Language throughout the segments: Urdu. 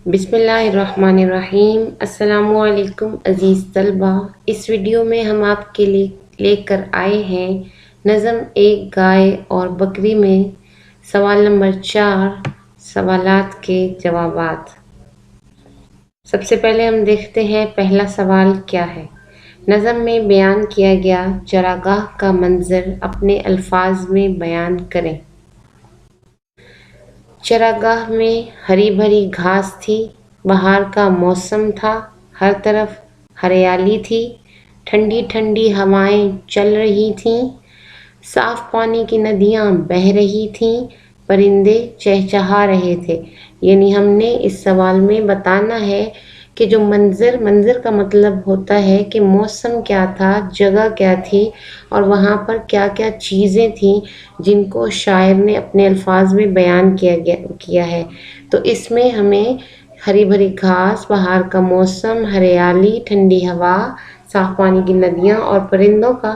بسم اللہ الرحمن الرحیم۔ السلام علیکم عزیز طلبہ، اس ویڈیو میں ہم آپ کے لیے لے کر آئے ہیں نظم ایک گائے اور بکری میں سوال نمبر 4 سوالات کے جوابات۔ سب سے پہلے ہم دیکھتے ہیں پہلا سوال کیا ہے۔ نظم میں بیان کیا گیا چراگاہ کا منظر اپنے الفاظ میں بیان کریں۔ چراگاہ میں ہری بھری گھاس تھی، بہار کا موسم تھا، ہر طرف ہریالی تھی، ٹھنڈی ٹھنڈی ہوائیں چل رہی تھیں، صاف پانی کی ندیاں بہہ رہی تھیں، پرندے چہچہا رہے تھے۔ یعنی ہم نے اس سوال میں بتانا ہے کہ جو منظر کا مطلب ہوتا ہے کہ موسم کیا تھا، جگہ کیا تھی اور وہاں پر کیا کیا چیزیں تھیں جن کو شاعر نے اپنے الفاظ میں بیان کیا ہے۔ تو اس میں ہمیں ہری بھری گھاس، بہار کا موسم، ہریالی، ٹھنڈی ہوا، صاف پانی کی ندیاں اور پرندوں کا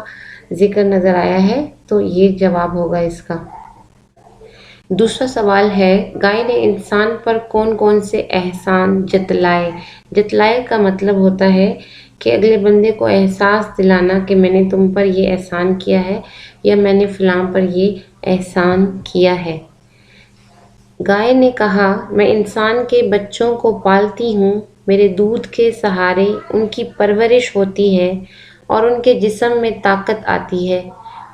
ذکر نظر آیا ہے، تو یہ جواب ہوگا اس کا۔ دوسرا سوال ہے، گائے نے انسان پر کون کون سے احسان جتلائے؟ جتلائے کا مطلب ہوتا ہے کہ اگلے بندے کو احساس دلانا کہ میں نے تم پر یہ احسان کیا ہے یا میں نے فلاں پر یہ احسان کیا ہے۔ گائے نے کہا، میں انسان کے بچوں کو پالتی ہوں، میرے دودھ کے سہارے ان کی پرورش ہوتی ہے اور ان کے جسم میں طاقت آتی ہے۔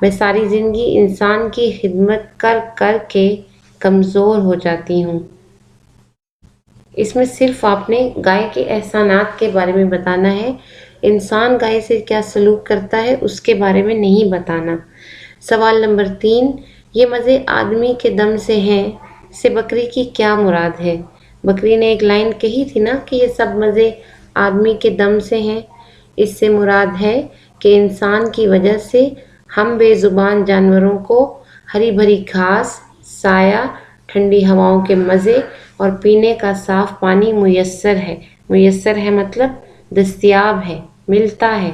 میں ساری زندگی انسان کی خدمت کر کر کے کمزور ہو جاتی ہوں۔ اس میں صرف آپ نے گائے کے احسانات کے بارے میں بتانا ہے، انسان گائے سے کیا سلوک کرتا ہے اس کے بارے میں نہیں بتانا۔ سوال نمبر 3، یہ مزے آدمی کے دم سے ہیں، سے بکری کی کیا مراد ہے؟ بکری نے ایک لائن کہی تھی نا کہ یہ سب مزے آدمی کے دم سے ہیں۔ اس سے مراد ہے کہ انسان کی وجہ سے ہم بے زبان جانوروں کو ہری بھری گھاس، سایہ، ٹھنڈی ہواؤں کے مزے اور پینے کا صاف پانی میسر ہے۔ میسر ہے مطلب دستیاب ہے، ملتا ہے۔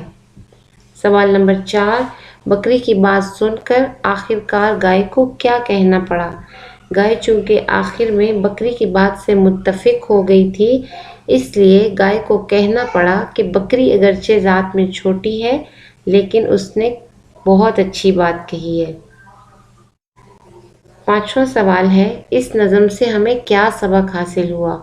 سوال نمبر 4، بکری کی بات سن کر آخرکار گائے کو کیا کہنا پڑا؟ گائے چونکہ آخر میں بکری کی بات سے متفق ہو گئی تھی، اس لیے گائے کو کہنا پڑا کہ بکری اگرچہ ذات میں چھوٹی ہے لیکن اس نے بہت اچھی بات کہی ہے۔ پانچواں سوال ہے، اس نظم سے ہمیں کیا سبق حاصل ہوا؟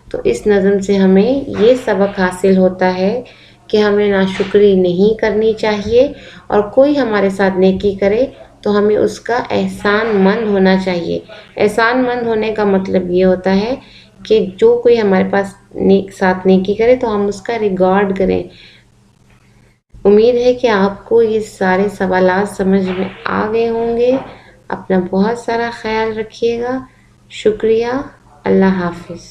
تو اس نظم سے ہمیں یہ سبق حاصل ہوتا ہے کہ ہمیں ناشکری نہیں کرنی چاہیے اور کوئی ہمارے ساتھ نیکی کرے تو ہمیں اس کا احسان مند ہونا چاہیے۔ احسان مند ہونے کا مطلب یہ ہوتا ہے کہ جو کوئی ہمارے پاس ساتھ نیکی کرے تو ہم اس کا ریگارڈ کریں۔ امید ہے کہ آپ کو یہ سارے سوالات سمجھ میں آ گئے ہوں گے۔ اپنا بہت سارا خیال رکھیے گا۔ شکریہ۔ اللہ حافظ۔